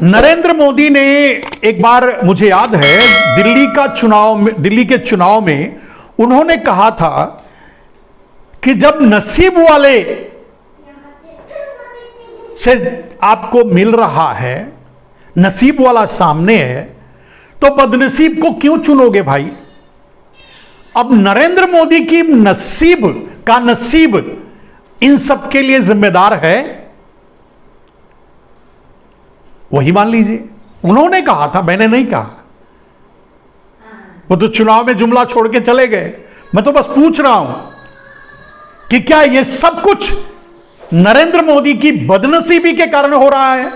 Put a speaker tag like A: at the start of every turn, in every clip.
A: नरेंद्र मोदी ने एक बार, मुझे याद है, दिल्ली के चुनाव में उन्होंने कहा था कि जब नसीब वाले से आपको मिल रहा है, नसीब वाला सामने है, तो बदनसीब को क्यों चुनोगे भाई। अब नरेंद्र मोदी की नसीब इन सब के लिए जिम्मेदार है, वही मान लीजिए। उन्होंने कहा था, मैंने नहीं कहा। वो तो चुनाव में जुमला छोड़ के चले गए। मैं तो बस पूछ रहा हूं कि क्या ये सब कुछ नरेंद्र मोदी की बदनसीबी के कारण हो रहा है।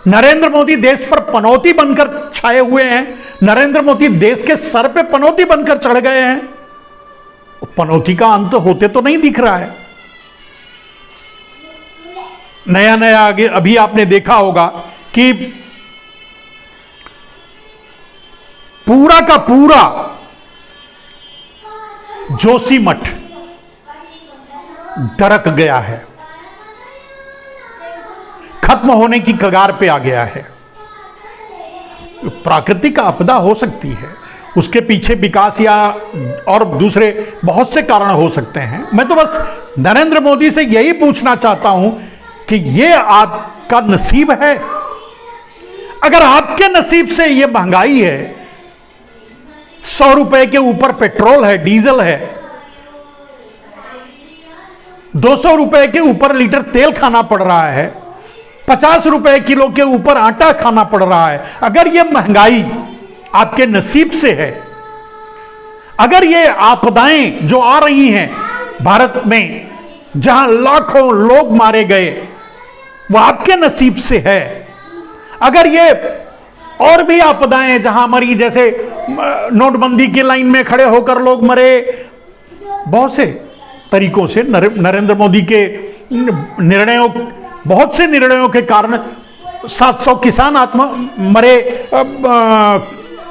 A: नरेंद्र मोदी देश पर पनौती बनकर छाए हुए हैं। नरेंद्र मोदी देश के सर पे पनौती बनकर चढ़ गए हैं। पनौती का अंत होते तो नहीं दिख रहा है। नया आगे अभी आपने देखा होगा कि पूरा का पूरा जोशीमठ दरक गया है, खत्म होने की कगार पे आ गया है। प्राकृतिक आपदा हो सकती है, उसके पीछे विकास या और दूसरे बहुत से कारण हो सकते हैं। मैं तो बस नरेंद्र मोदी से यही पूछना चाहता हूं कि ये आपका नसीब है। अगर आपके नसीब से ये महंगाई है, 100 रुपए के ऊपर पेट्रोल है, डीजल है, 200 रुपए के ऊपर लीटर तेल खाना पड़ रहा है, 50 रुपए किलो के ऊपर आटा खाना पड़ रहा है, अगर ये महंगाई आपके नसीब से है, अगर ये आपदाएं जो आ रही हैं भारत में, जहां लाखों लोग मारे गए, वो आपके नसीब से है, अगर ये और भी आपदाएं जहां मरी, जैसे नोटबंदी की लाइन में खड़े होकर लोग मरे, बहुत से तरीकों से नरेंद्र मोदी के निर्णयों, बहुत से निर्णयों के कारण 700 किसान मरे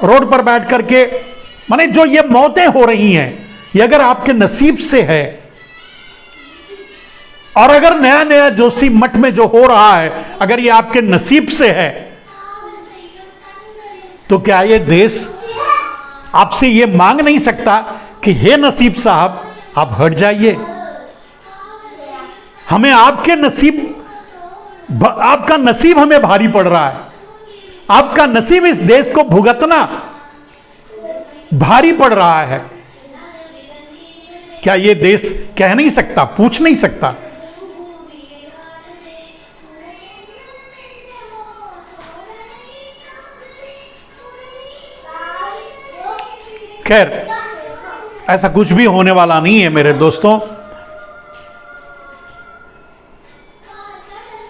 A: रोड पर बैठ करके। माने जो ये मौतें हो रही हैं, ये अगर आपके नसीब से है, और अगर नया जोशीमठ में जो हो रहा है, अगर ये आपके नसीब से है, तो क्या ये देश आपसे ये मांग नहीं सकता कि हे नसीब साहब, आप हट जाइए, हमें आपका नसीब हमें भारी पड़ रहा है, आपका नसीब इस देश को भुगतना भारी पड़ रहा है। क्या ये देश कह नहीं सकता, पूछ नहीं सकता? खैर, ऐसा कुछ भी होने वाला नहीं है मेरे दोस्तों।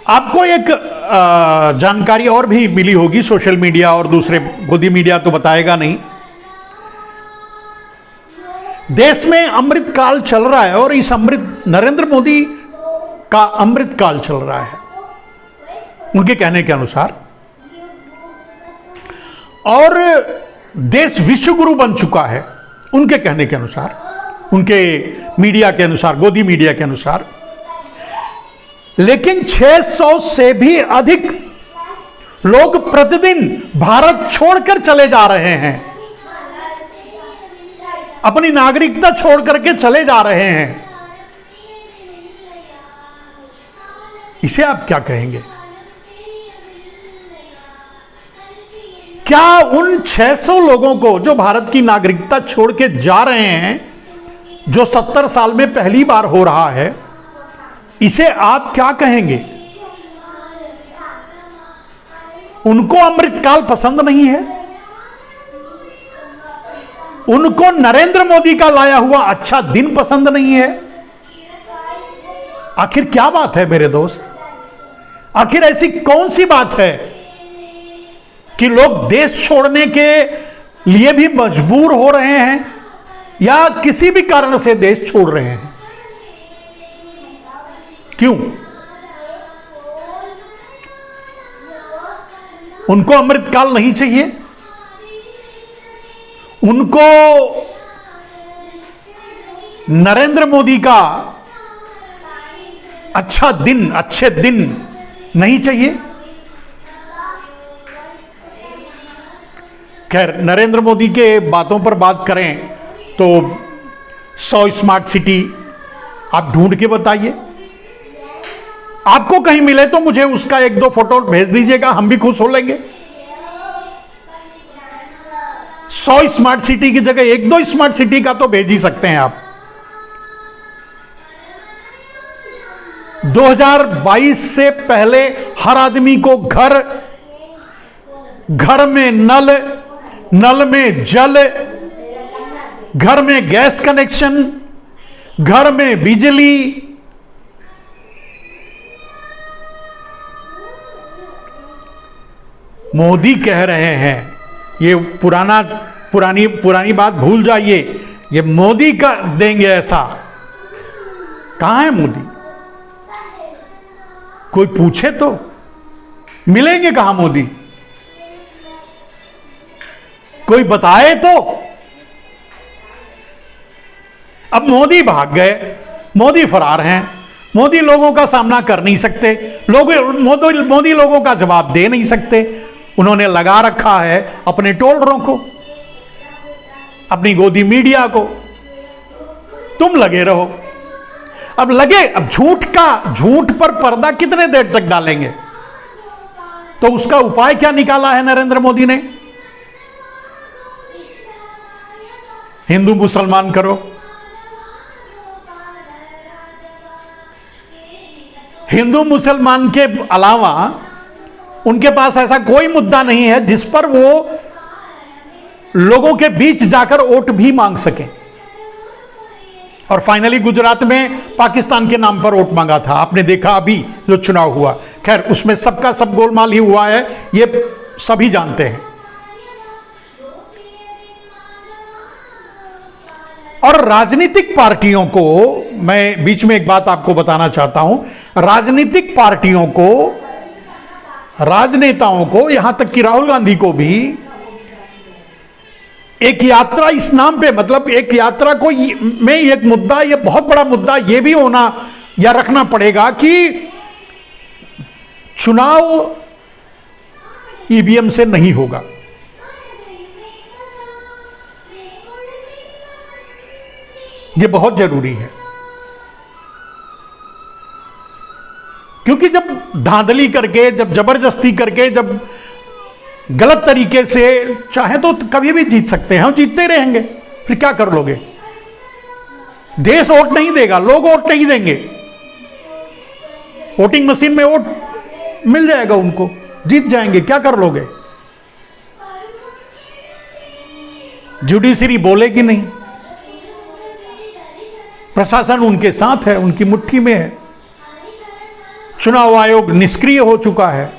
A: आपको एक जानकारी और भी मिली होगी, सोशल मीडिया और दूसरे गोदी मीडिया तो बताएगा नहीं। देश में अमृत काल चल रहा है, और इस नरेंद्र मोदी का अमृत काल चल रहा है उनके कहने के अनुसार, और देश विश्व गुरु बन चुका है उनके कहने के अनुसार, उनके मीडिया के अनुसार, गोदी मीडिया के अनुसार। लेकिन 600 से भी अधिक लोग प्रतिदिन भारत छोड़कर चले जा रहे हैं, अपनी नागरिकता छोड़ करके चले जा रहे हैं। इसे आप क्या कहेंगे? क्या उन 600 लोगों को जो भारत की नागरिकता छोड़ के जा रहे हैं, जो 70 साल में पहली बार हो रहा है, इसे आप क्या कहेंगे? उनको अमृतकाल पसंद नहीं है? उनको नरेंद्र मोदी का लाया हुआ अच्छा दिन पसंद नहीं है? आखिर क्या बात है मेरे दोस्त? आखिर ऐसी कौन सी बात है कि लोग देश छोड़ने के लिए भी मजबूर हो रहे हैं, या किसी भी कारण से देश छोड़ रहे हैं? क्यों? उनको अमृतकाल नहीं चाहिए? उनको नरेंद्र मोदी का अच्छे दिन नहीं चाहिए? खैर, नरेंद्र मोदी के बातों पर बात करें तो 100 स्मार्ट सिटी आप ढूंढ के बताइए। आपको कहीं मिले तो मुझे उसका 1-2 फोटो भेज दीजिएगा, हम भी खुश हो लेंगे। 100 स्मार्ट सिटी की जगह 1-2 स्मार्ट सिटी का तो भेज ही सकते हैं आप। 2022 से पहले हर आदमी को घर में नल में जल, घर में गैस कनेक्शन, घर में बिजली, मोदी कह रहे हैं, ये पुरानी बात भूल जाइए, ये मोदी का देंगे ऐसा। कहां है मोदी? कोई पूछे तो, मिलेंगे कहां मोदी? कोई बताए तो। अब मोदी भाग गए, मोदी फरार हैं, मोदी लोगों का सामना कर नहीं सकते, मोदी लोगों का जवाब दे नहीं सकते। उन्होंने लगा रखा है अपने टोलरों को, अपनी गोदी मीडिया को, तुम लगे रहो। अब झूठ पर पर्दा कितने देर तक डालेंगे? तो उसका उपाय क्या निकाला है नरेंद्र मोदी ने? हिंदू मुसलमान करो। हिंदू मुसलमान के अलावा उनके पास ऐसा कोई मुद्दा नहीं है जिस पर वो लोगों के बीच जाकर वोट भी मांग सके। और फाइनली गुजरात में पाकिस्तान के नाम पर वोट मांगा था, आपने देखा अभी जो चुनाव हुआ। खैर, उसमें सबका सब गोलमाल ही हुआ है, ये सभी जानते हैं। और राजनीतिक पार्टियों को, मैं बीच में एक बात आपको बताना चाहता हूं, राजनीतिक पार्टियों को, राजनेताओं को, यहां तक कि राहुल गांधी को भी एक यात्रा इस नाम पे, मतलब एक यात्रा को में एक मुद्दा, ये बहुत बड़ा मुद्दा ये भी होना या रखना पड़ेगा कि चुनाव ईवीएम से नहीं होगा। ये बहुत जरूरी है, क्योंकि जब धांधली करके, जब जबरदस्ती करके, जब गलत तरीके से चाहे तो कभी भी जीत सकते हैं, हम जीतते रहेंगे, फिर क्या कर लोगे? देश वोट नहीं देगा, लोग वोट नहीं देंगे, वोटिंग मशीन में वोट मिल जाएगा उनको, जीत जाएंगे, क्या कर लोगे? जुडिशरी बोलेगी नहीं, प्रशासन उनके साथ है, उनकी मुट्ठी में है, चुनाव आयोग निष्क्रिय हो चुका है।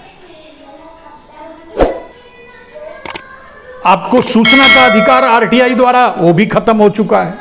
A: आपको सूचना का अधिकार आरटीआई द्वारा वो भी खत्म हो चुका है।